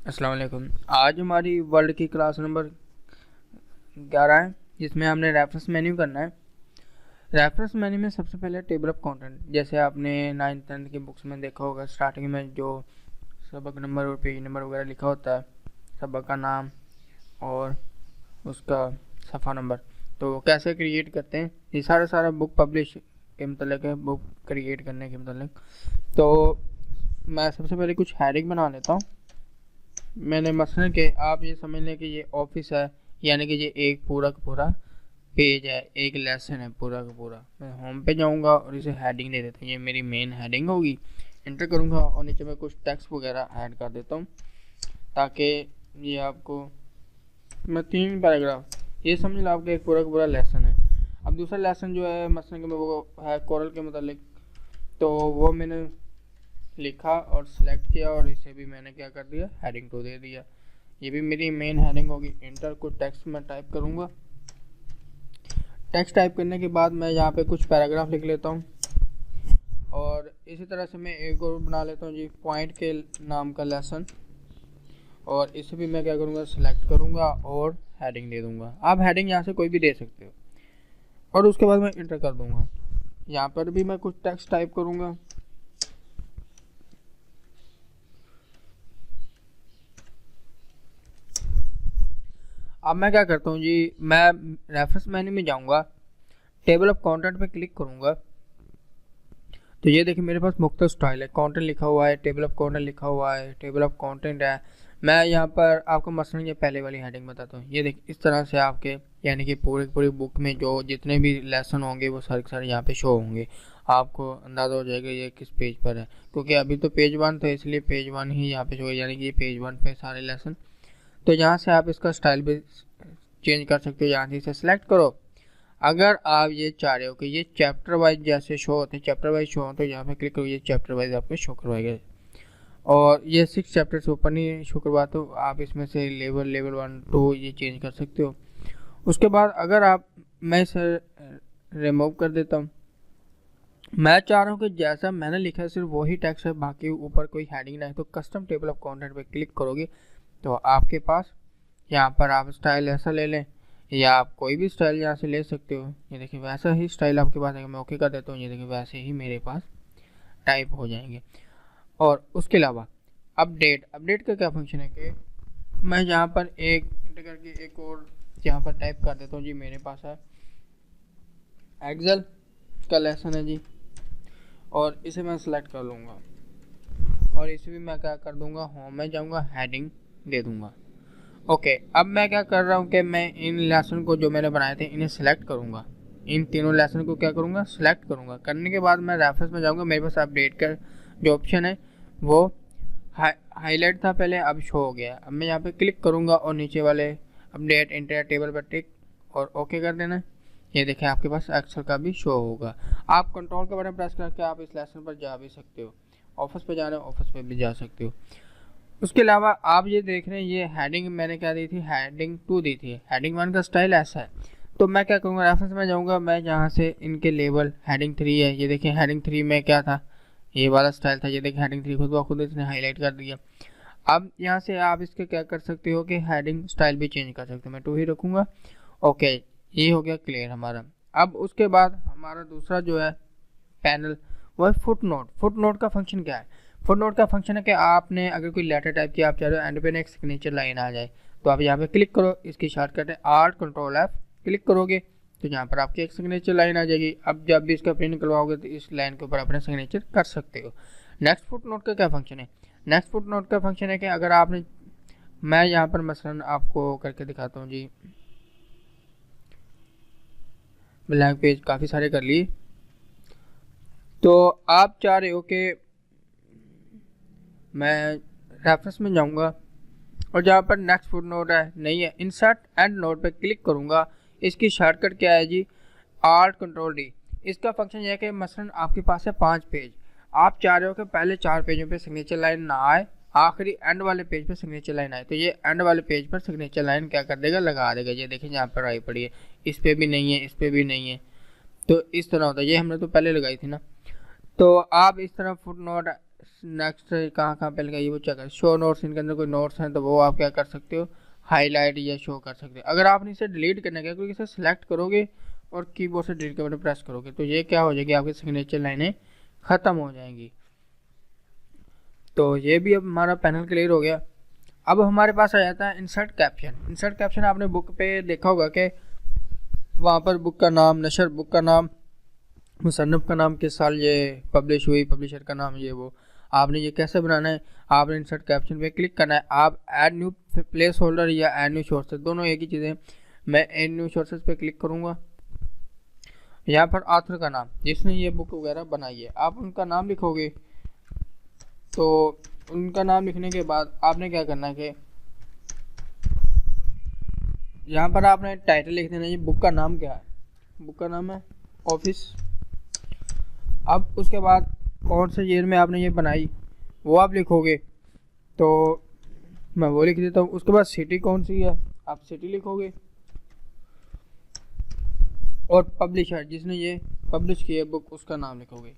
अस्सलाम वालेकुम। आज हमारी वर्ल्ड की क्लास नंबर 11 है, जिसमें हमने रेफरेंस मेन्यू करना है। रेफरेंस मेन्यू में सबसे पहले टेबल ऑफ कंटेंट, जैसे आपने 9th-10th की बुक्स में देखा होगा, स्टार्टिंग में जो सबक नंबर और पेज नंबर वगैरह लिखा होता है, सबक का नाम और उसका सफ़ा नंबर। तो वो कैसे क्रिएट करते हैं, ये सारा बुक पब्लिश के मतलब है, बुक क्रिएट करने के मतलब। तो मैं सबसे पहले कुछ हेडिंग बना लेता हूँ। मैंने मसलन कि आप ये समझ लें कि ये ऑफिस है, यानी कि ये एक पूरा का पूरा पेज है, एक लेसन है पूरा का पूरा। मैं होम पे जाऊंगा और इसे हेडिंग दे देता हूँ, ये मेरी मेन हेडिंग होगी। एंटर करूंगा और नीचे में कुछ टेक्स्ट वगैरह ऐड कर देता हूँ, ताकि ये आपको मैं 3 पैराग्राफ, ये समझ लो आपका एक पूरा का पूरा लेसन है। अब दूसरा लेसन जो है मसलन कि वो है कोरल के मतलब, तो वो मैंने लिखा और सिलेक्ट किया और इसे भी मैंने क्या कर दिया, हेडिंग 2 दे दिया। ये भी मेरी मेन हेडिंग होगी। इंटर को टेक्स्ट में टाइप करूँगा। टेक्स्ट टाइप करने के बाद मैं यहाँ पे कुछ पैराग्राफ लिख लेता हूँ और इसी तरह से मैं एक और बना लेता हूँ जी, पॉइंट के नाम का लेसन, और इसे भी मैं क्या करूँगा, सिलेक्ट करूँगा और हेडिंग दे दूँगा। आप हेडिंग यहाँ से कोई भी दे सकते हो और उसके बाद मैं इंटर कर दूँगा। यहाँ पर भी मैं कुछ टेक्स्ट टाइप करूँगा। अब मैं क्या करता हूँ जी, मैं रेफरेंस मेन्यू में जाऊँगा, टेबल ऑफ कंटेंट पे क्लिक करूँगा। तो ये देखिए मेरे पास मुख्तलिफ स्टाइल है, कंटेंट लिखा हुआ है, टेबल ऑफ कंटेंट लिखा हुआ है, टेबल ऑफ कंटेंट है। मैं यहाँ पर आपको मसलन ये पहले वाली हेडिंग बताता हूँ। ये देखिए इस तरह से आपके यानी कि पूरी बुक में जो जितने भी लेसन होंगे वो सारे के सारे यहाँ पे शो होंगे। आपको अंदाज़ा हो जाएगा ये किस पेज पर है, क्योंकि अभी तो पेज 1 था, इसलिए पेज 1 ही यहाँ पे शो है, यानी कि ये पेज 1 पे सारे लेसन। तो यहाँ से आप इसका स्टाइल भी चेंज कर सकते हो, यहाँ से इसे सिलेक्ट करो। अगर आप ये चाह रहे हो कि ये चैप्टर वाइज जैसे शो होते हैं, चैप्टर वाइज शो हो, तो यहाँ पे क्लिक करो, ये चैप्टर वाइज आपको शो करवाएगा। और ये 6 चैप्टर से ऊपर नहीं शो करवा, तो आप इसमें से लेवल 1 2 ये चेंज कर सकते हो। उसके बाद अगर आप, मैं इसे रिमूव कर देता हूँ। मैं चाह रहा हूँ कि जैसा मैंने लिखा है सिर्फ वही टेक्स्ट है, बाकी ऊपर कोई हेडिंग ना है, तो कस्टम टेबल ऑफ कंटेंट पे क्लिक करोगे तो आपके पास यहाँ पर आप स्टाइल ऐसा ले लें, या आप कोई भी स्टाइल यहाँ से ले सकते हो। ये देखिए वैसा ही स्टाइल आपके पास है। मैं ओके कर देता हूँ, ये देखिए वैसे ही मेरे पास टाइप हो जाएंगे। और उसके अलावा अपडेट का क्या फंक्शन है कि मैं यहाँ पर एक इंटर करके एक और यहाँ पर टाइप कर देता हूँ जी। मेरे पास है एक्सेल का लेसन है जी, और इसे मैं सेलेक्ट कर लूँगा और इसे भी मैं क्या कर दूँगा, होम में जाऊँगा, हेडिंग दे दूँगा। ओके, अब मैं क्या कर रहा हूँ कि मैं इन लेसन को जो मैंने बनाए थे इन्हें सेलेक्ट करूँगा। इन तीनों लेसन को क्या करूँगा, सेलेक्ट करूँगा। करने के बाद मैं रेफरेंस में जाऊँगा। मेरे पास अपडेट का जो ऑप्शन है वो हाईलाइट था पहले, अब शो हो गया। अब मैं यहाँ पे क्लिक करूँगा और नीचे वाले अपडेट इंटर टेबल पर टिक और ओके कर देना। ये देखें आपके पास एक्सेल का भी शो होगा। आप कंट्रोल का बटन प्रेस करके आप इस लेसन पर जा भी सकते हो। ऑफिस पे जा रहे हो, ऑफिस पे भी जा सकते हो। उसके अलावा आप ये देख रहे हैं, ये हेडिंग मैंने क्या दी थी, हेडिंग 2 दी थी। हेडिंग 1 का स्टाइल ऐसा है। तो मैं क्या करूँगा, रेफरेंस में जाऊँगा, मैं जहाँ से इनके लेवल हेडिंग 3 है, ये देखिए हेडिंग 3 में क्या था, ये वाला स्टाइल था। ये देखिए हेडिंग 3 खुद ब खुद इसने हाईलाइट कर दिया। अब यहाँ से आप इसके क्या कर सकते हो कि हेडिंग स्टाइल भी चेंज कर सकते हो। मैं 2 ही रखूँगा। ओके, ये हो गया क्लियर हमारा। अब उसके बाद हमारा दूसरा जो है पैनल, वो है फुटनोट। फुटनोट का फंक्शन क्या है? फुटनोट का फंक्शन है कि आपने अगर कोई लेटर टाइप किया, आप चाह रहे हो एंड पे एक सिग्नेचर लाइन आ जाए, तो आप यहाँ पे क्लिक करो। इसकी शॉर्टकट है Alt+Ctrl+F। क्लिक करोगे तो यहाँ पर आपकी एक सिग्नेचर लाइन आ जाएगी। अब जब भी इसका प्रिंट करवाओगे तो इस लाइन के ऊपर अपना सिग्नेचर कर सकते हो। नेक्स्ट फुटनोट का क्या फंक्शन है? नेक्स्ट फुटनोट का फंक्शन है कि अगर आपने, मैं यहाँ पर मसलन आपको करके दिखाता हूँ जी, ब्लैंक पेज काफ़ी सारे कर लिए। तो आप चाह रहे हो कि मैं रेफरेंस में जाऊंगा और जहाँ पर नेक्स्ट फुटनोट है नहीं है, इंसर्ट एंड नोट पे क्लिक करूंगा। इसकी शॉर्टकट क्या है जी, Alt+Ctrl+D। इसका फंक्शन यह है कि मसलन आपके पास है 5 पेज, आप चाह रहे हो कि पहले 4 पेजों पे सिग्नेचर लाइन ना आए, आखिरी एंड वाले पेज पे सिग्नेचर लाइन आए, तो ये एंड वाले पेज पर सिग्नेचर लाइन क्या कर देगा, लगा देगा। ये देखिए यहाँ पर आई पड़ी है, इस पर भी नहीं है, इस पर भी नहीं है, तो इस तरह होता है। ये हमने तो पहले लगाई थी ना। तो आप इस तरह फुटनोट नेक्स्ट कहाँ कहाँ पे लगा ये वो चेक कर, शो नोट्स, इनके अंदर कोई नोट्स हैं तो वो आप क्या कर सकते हो, हाईलाइट या शो कर सकते हो। अगर आपने इसे डिलीट करना है क्योंकि इसे सेलेक्ट करोगे और कीबोर्ड से डिलीट के बटन प्रेस करोगे तो ये क्या हो जाएगी, आपकी सिग्नेचर लाइनें ख़त्म हो जाएंगी। तो ये भी अब हमारा पैनल क्लियर हो गया। अब हमारे पास आ जाता है इंसर्ट कैप्शन। इंसर्ट कैप्शन आपने बुक पे देखा होगा कि वहाँ पर बुक का नाम, नशर, बुक का नाम, मुसन्नफ़ का नाम, किस साल ये पब्लिश हुई, पब्लिशर का नाम, ये वो। आपने ये कैसे बनाना है, आपने इंसर्ट कैप्शन पे क्लिक करना है। आप ऐड न्यू प्लेस होल्डर या ऐड न्यू सोर्सेज, दोनों एक ही चीज़ें। मैं ऐड न्यू सोर्सेज पे क्लिक करूँगा। यहाँ पर ऑथर का नाम, जिसने ये बुक वगैरह बनाई है, आप उनका नाम लिखोगे। तो उनका नाम लिखने के बाद आपने क्या करना है कि यहाँ पर आपने टाइटल लिख देना, ये बुक का नाम क्या है, बुक का नाम है ऑफिस। अब उसके बाद कौन से ईयर में आपने ये बनाई वो आप लिखोगे, तो मैं वो लिख देता हूँ। उसके बाद सिटी कौन सी है, आप सिटी लिखोगे। और पब्लिशर, जिसने ये पब्लिश की है बुक, उसका नाम लिखोगे।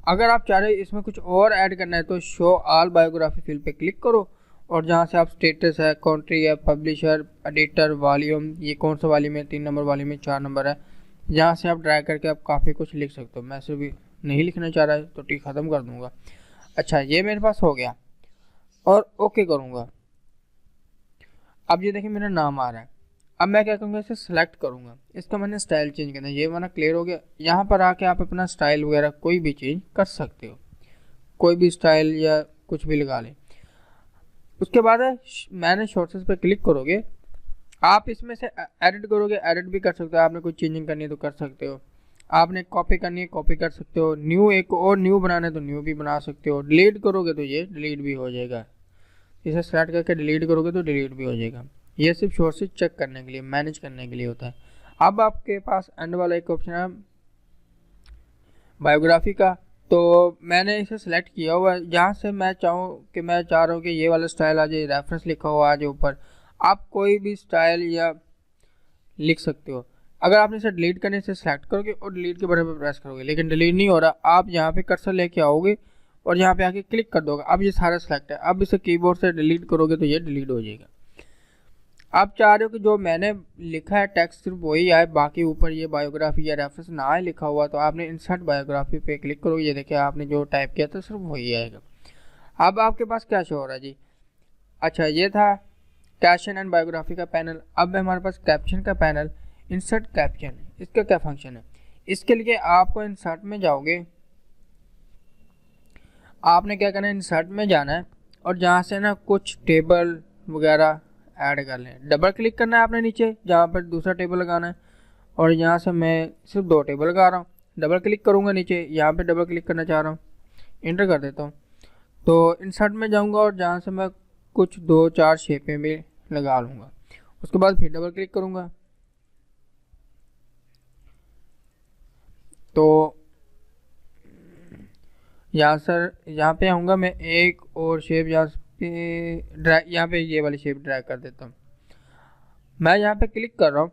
अगर आप चाह रहे इसमें कुछ और ऐड करना है तो शो ऑल बायोग्राफी फील्ड पे क्लिक करो और जहाँ से आप स्टेटस है, कंट्री है, पब्लिशर, एडिटर, वॉल्यूम, ये कौन सा वॉल्यूम है, 3 नंबर वॉल्यूम में 4 नंबर है, जहाँ से आप ड्रैग करके आप काफ़ी कुछ लिख सकते हो। मैं सिर्फ नहीं लिखना चाह रहा तो टिक ख़त्म कर दूंगा। अच्छा, ये मेरे पास हो गया और ओके करूँगा। अब ये देखिए मेरा नाम आ रहा है। अब मैं क्या करूँगा, इसे सेलेक्ट करूँगा, इसका मैंने स्टाइल चेंज करना है, ये मैंने क्लियर हो गया। यहाँ पर आके आप अपना स्टाइल वगैरह कोई भी चेंज कर सकते हो, कोई भी स्टाइल या कुछ भी लगा लें। उसके बाद मैंने शॉर्ट्स पे क्लिक करोगे, आप इसमें से एडिट करोगे, एडिट भी कर सकते हो। आपने कोई चेंजिंग करनी है तो कर सकते हो, आपने कॉपी करनी है कॉपी कर सकते हो, न्यू एक और न्यू बनाना है तो न्यू भी बना सकते हो, डिलीट करोगे तो ये डिलीट भी हो जाएगा, इसे सेलेक्ट करके डिलीट करोगे तो डिलीट भी हो जाएगा। ये सिर्फ शॉर्ट्स चेक करने के लिए, मैनेज करने के लिए होता है। अब आपके पास एंड वाला एक ऑप्शन है बायोग्राफी का, तो मैंने इसे सेलेक्ट किया हुआ है। जहाँ से मैं चाहूँ कि मैं चाह रहा हूँ कि ये वाला स्टाइल आ जाए, रेफरेंस लिखा हुआ आ जाए ऊपर, आप कोई भी स्टाइल या लिख सकते हो। अगर आपने इसे डिलीट करने से सेलेक्ट करोगे और डिलीट के बटन पर प्रेस करोगे, लेकिन डिलीट नहीं हो रहा, आप यहाँ पे कर्सर लेके आओगे और यहाँ पे आके क्लिक कर दोगे। अब ये सारा सेलेक्ट है, अब इसे कीबोर्ड से डिलीट करोगे तो ये डिलीट हो जाएगा। आप चाह रहे हो कि जो मैंने लिखा है टेक्स्ट सिर्फ वही आए, बाकी ऊपर ये बायोग्राफी या रेफरेंस ना आए लिखा हुआ, तो आपने इंसर्ट बायोग्राफी पे क्लिक करोगे। ये देखिए आपने जो टाइप किया था सिर्फ वही आएगा। अब आपके पास क्या शो हो रहा है जी, अच्छा ये था कैप्शन एंड बायोग्राफी का पैनल। अब है हमारे पास कैप्शन का पैनल, इंसर्ट कैप्शन। इसका क्या फंक्शन है, इसके लिए आपको इंसर्ट में जाओगे, आपने क्या करना है, इंसर्ट में जाना है और जहाँ से ना कुछ टेबल वगैरह ऐड कर लें, डबल क्लिक करना है आपने नीचे जहाँ पर दूसरा टेबल लगाना है, और यहाँ से मैं सिर्फ 2 टेबल लगा रहा हूँ। डबल क्लिक करूँगा नीचे, यहाँ पे डबल क्लिक करना चाह रहा हूँ, इंटर कर देता हूँ। तो इंसर्ट में जाऊँगा और जहाँ से मैं कुछ 2-4 शेपें भी लगा लूँगा। उसके बाद फिर डबल क्लिक करूँगा, तो यहाँ पे आऊँगा मैं, एक और शेप यहाँ पे ड्रैग, यहाँ पे ये वाली शेप ड्रैग कर देता हूँ। मैं यहाँ पे क्लिक कर रहा हूँ,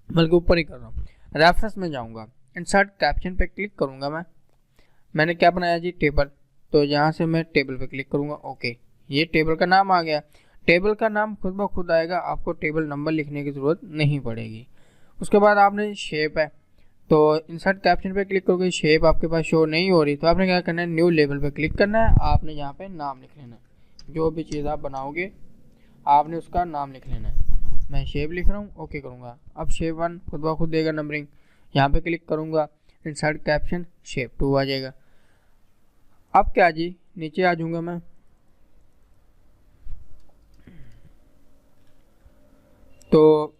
बल्कि ऊपर ही कर रहा हूँ। रेफरेंस में जाऊँगा, इंसर्ट कैप्शन पे क्लिक करूँगा। मैंने क्या बनाया जी, टेबल। तो यहाँ से मैं टेबल पे क्लिक करूँगा, ओके, ये टेबल का नाम आ गया। टेबल का नाम खुद ब खुद आएगा, आपको टेबल नंबर लिखने की ज़रूरत नहीं पड़ेगी। उसके बाद आपने शेप है, तो इंसर्ट कैप्शन पे क्लिक करोगे, शेप आपके पास शो नहीं हो रही, तो आपने क्या करना है, न्यू लेबल पे क्लिक करना है। आपने यहाँ पे नाम लिख लेना है, जो भी चीज़ आप बनाओगे आपने उसका नाम लिख लेना है। मैं शेप लिख रहा हूँ, ओके करूँगा। अब शेप 1 खुद ब खुद देगा नंबरिंग, यहाँ पे क्लिक करूँगा, इंसर्ट कैप्शन शेप 2 आ जाएगा। अब क्या जी, नीचे आ जाऊँगा मैं, तो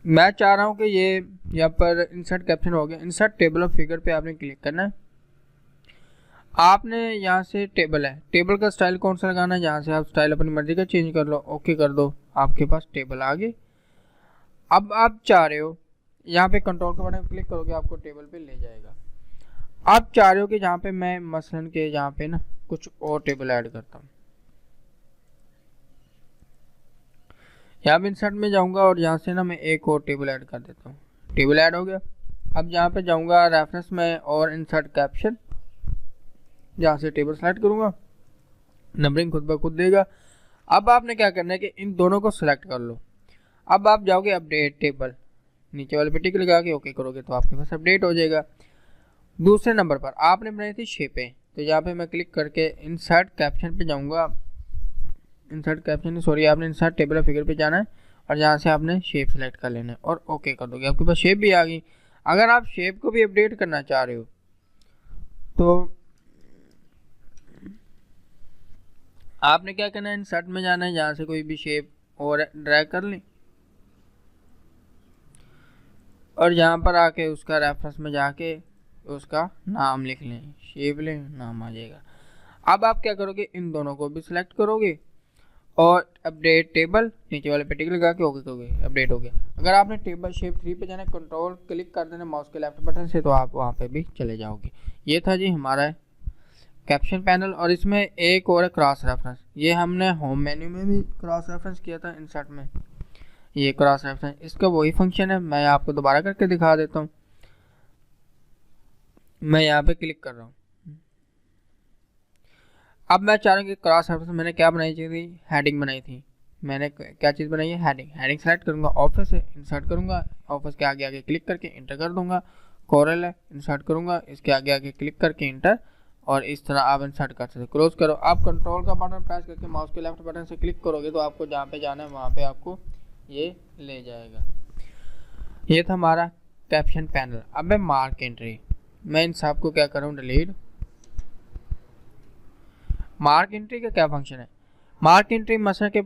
मैं चाह रहा हूँ कि ये यहाँ पर इंसर्ट कैप्शन हो गया। इंसर्ट टेबल ऑफ फिगर पे आपने क्लिक करना है। आपने यहाँ से टेबल है, टेबल का स्टाइल कौन सा लगाना है, यहाँ से आप स्टाइल अपनी मर्जी का चेंज कर लो, ओके कर दो, आपके पास टेबल आ गए। अब आप चाह रहे हो, यहाँ पे कंट्रोल के बटन क्लिक करोगे, आपको टेबल पे ले जाएगा। आप चाह रहे हो कि जहाँ पे मैं मसलन के यहाँ पे ना कुछ और टेबल ऐड करता हूँ, यहाँ पे इंसर्ट में जाऊँगा और यहाँ से ना मैं एक और टेबल ऐड कर देता हूँ। टेबल ऐड हो गया। अब यहाँ पे जाऊँगा रेफरेंस में और इंसर्ट कैप्शन, यहाँ से टेबल सेलेक्ट करूँगा, नंबरिंग खुद ब खुद देगा। अब आपने क्या करना है कि इन दोनों को सिलेक्ट कर लो। अब आप जाओगे अपडेट टेबल, नीचे वाले पे टिक लगा के ओके करोगे तो आपके पास अपडेट हो जाएगा। दूसरे नंबर पर आपने बनाई थी शेपें, तो यहाँ पे मैं क्लिक करके इंसर्ट कैप्शन पे जाऊँगा। इंसर्ट कैप्शन सॉरी आपने इंसर्ट टेबल ऑफ फिगर पे जाना है और यहाँ से आपने शेप सेलेक्ट कर लेना है और ओके कर दोगे, आपके पास शेप भी आ गई। अगर आप शेप को भी अपडेट करना चाह रहे हो तो आपने क्या करना है, इंसर्ट में जाना है, यहाँ से कोई भी शेप और ड्रैग कर लें और यहाँ पर आके उसका रेफरेंस में जाके उसका नाम लिख लें, शेप लें, नाम आ जाएगा। अब आप क्या करोगे, इन दोनों को भी सिलेक्ट करोगे और अपडेट टेबल नीचे वाले पे टिक लगा के ओके करोगे, अपडेट हो गया। अगर आपने टेबल शेप 3 पे जाना है, कंट्रोल क्लिक कर देना माउस के लेफ्ट बटन से, तो आप वहाँ पे भी चले जाओगे। ये था जी हमारा कैप्शन पैनल। और इसमें एक और है क्रॉस रेफरेंस, ये हमने होम मेन्यू में भी क्रॉस रेफरेंस किया था इंसर्ट में। ये क्रॉस रेफरेंस इसका वही फंक्शन है, मैं आपको दोबारा करके दिखा देता हूँ। मैं यहाँ पे क्लिक कर रहा हूँ। अब मैं चाह रहा हूँ कि क्रॉस रेफरेंस मैंने क्या बनाई थी, हेडिंग बनाई थी। मैंने क्या चीज़ बनाई है, हेडिंग। हेडिंग सेलेक्ट करूँगा, ऑफिस से इंसर्ट करूँगा, ऑफिस के आगे आगे क्लिक करके इंटर कर दूंगा। कोरल है, इंसर्ट करूँगा, इसके आगे आगे क्लिक करके इंटर, और इस तरह आप इंसर्ट कर सकते हो। क्लोज करो। आप कंट्रोल का बटन प्रेस करके माउस के लेफ्ट बटन से क्लिक करोगे तो आपको जहाँ पे जाना है वहाँ पे आपको ये ले जाएगा। ये था हमारा कैप्शन पैनल। अब मैं मार्क एंट्री, मैं इन सब को क्या करूँ, डिलीट। मार्क एंट्री का क्या फंक्शन है, मार्क एंट्री मसला के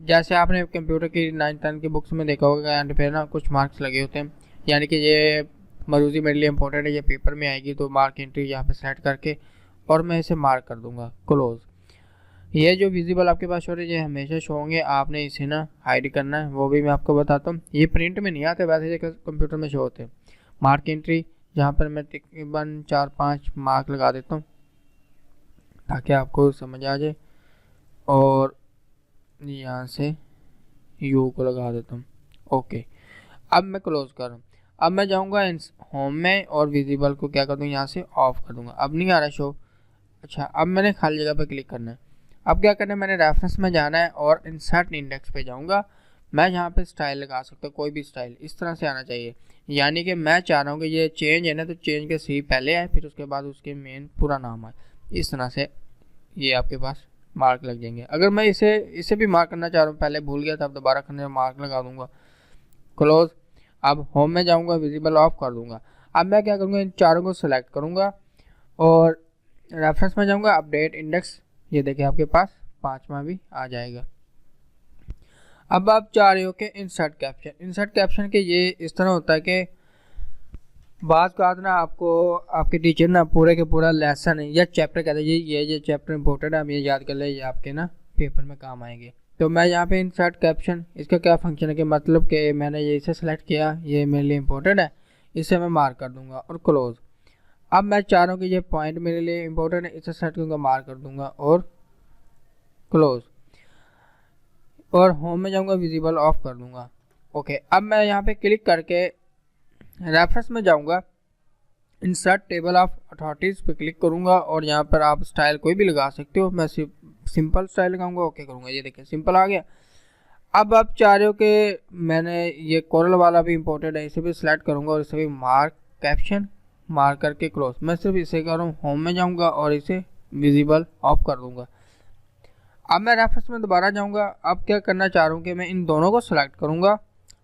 जैसे आपने कंप्यूटर की 9th 10th की बुक्स में देखा होगा, एंड पे ना कुछ मार्क्स लगे होते हैं, यानी कि ये मरूजी मेरे लिए इंपॉर्टेंट है, ये पेपर में आएगी, तो मार्क एंट्री यहाँ पे सेलेक्ट करके और मैं इसे मार्क कर दूंगा, क्लोज। ये जो विजिबल आपके पास शो रहे ये हमेशा शो होंगे, आपने इसे ना हाइड करना है, वो भी मैं आपको बताता हूँ। ये प्रिंट में नहीं आते, वैसे ये कंप्यूटर में शो होते हैं। मार्क एंट्री जहाँ पर मैं तकरीबन 4-5 मार्क लगा देता हूँ ताकि आपको समझ आ जाए, और यहाँ से यू को लगा देता हूँ, ओके। अब मैं क्लोज कर रहा हूँ। अब मैं जाऊँगा होम में और विजिबल को क्या कर दूँ, यहाँ से ऑफ कर दूँगा। अब नहीं आ रहा शो। अच्छा, अब मैंने खाली जगह पर क्लिक करना है। अब क्या करना है, मैंने रेफरेंस में जाना है और इंसर्ट इंडेक्स पे जाऊँगा। मैं यहाँ पे स्टाइल लगा सकता हूँ, कोई भी स्टाइल इस तरह से आना चाहिए, यानी कि मैं चाह रहा हूँ कि ये चेंज है ना, तो चेंज के सी पहले आए, फिर उसके बाद उसके मेन पूरा नाम आए। इस तरह से ये आपके पास मार्क लग जाएंगे। अगर मैं इसे भी मार्क करना चाह रहा हूँ, पहले भूल गया था, अब दोबारा करने में मार्क लगा दूंगा, क्लोज। अब होम में जाऊँगा, विजिबल ऑफ कर दूंगा। अब मैं क्या करूँगा, इन चारों को सिलेक्ट करूँगा और रेफरेंस में जाऊँगा, अपडेट इंडेक्स, ये देखिए आपके पास 5वां भी आ जाएगा। अब आप चाह रहे हो कि इंसर्ट कैप्शन, इंसर्ट कैप्शन के ये इस तरह होता है कि बात का ना आपको आपके टीचर ना पूरे के पूरा लेसन या चैप्टर कहते हैं, ये चैप्टर इंपॉर्टेंट है, आप ये याद कर ले, ये आपके ना पेपर में काम आएंगे। तो मैं यहाँ पे इंसर्ट कैप्शन, इसका क्या फंक्शन है कि मतलब कि मैंने ये इसे सेलेक्ट किया, ये मेरे लिए इंपॉर्टेंट है, इसे मैं मार्क कर दूंगा और क्लोज। अब मैं चाह रहा हूँ कि ये पॉइंट मेरे लिए इंपॉर्टेंट है, इसे सेलेक्ट करूँगा, मार्क कर दूंगा और क्लोज। और होम में जाऊँगा, विजिबल ऑफ कर दूंगा, ओके। अब मैं यहाँ पे क्लिक करके रेफरेंस में जाऊँगा, इंसर्ट टेबल ऑफ अथॉरिटीज़ पे क्लिक करूँगा और यहाँ पर आप स्टाइल कोई भी लगा सकते हो, मैं सिंपल स्टाइल लगाऊंगा, ओके करूँगा। ये देखिए सिंपल आ गया। अब आप चाह रहे हो कि मैंने ये कोरल वाला भी इंपॉर्टेंट है, इसे भी सिलेक्ट करूँगा और इसे भी मार्क कैप्शन मार्क करके क्लोज। मैं सिर्फ इसे कर रहा हूँ, होम में जाऊँगा और इसे विजिबल ऑफ कर दूँगा। अब मैं रेफरेंस में दोबारा जाऊँगा। अब क्या करना चाह रहा हूँ कि मैं इन दोनों को सिलेक्ट करूँगा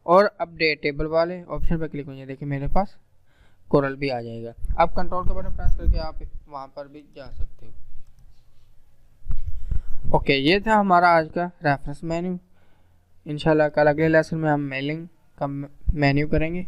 और अपडेट टेबल वाले ऑप्शन पर क्लिक होंगे, देखिए मेरे पास कोरल भी आ जाएगा। अब कंट्रोल का बटन प्रेस करके आप वहाँ पर भी जा सकते हो, ओके। ये था हमारा आज का रेफरेंस मेन्यू। इंशाल्लाह कल अगले लेसन में हम मेलिंग का मेन्यू करेंगे।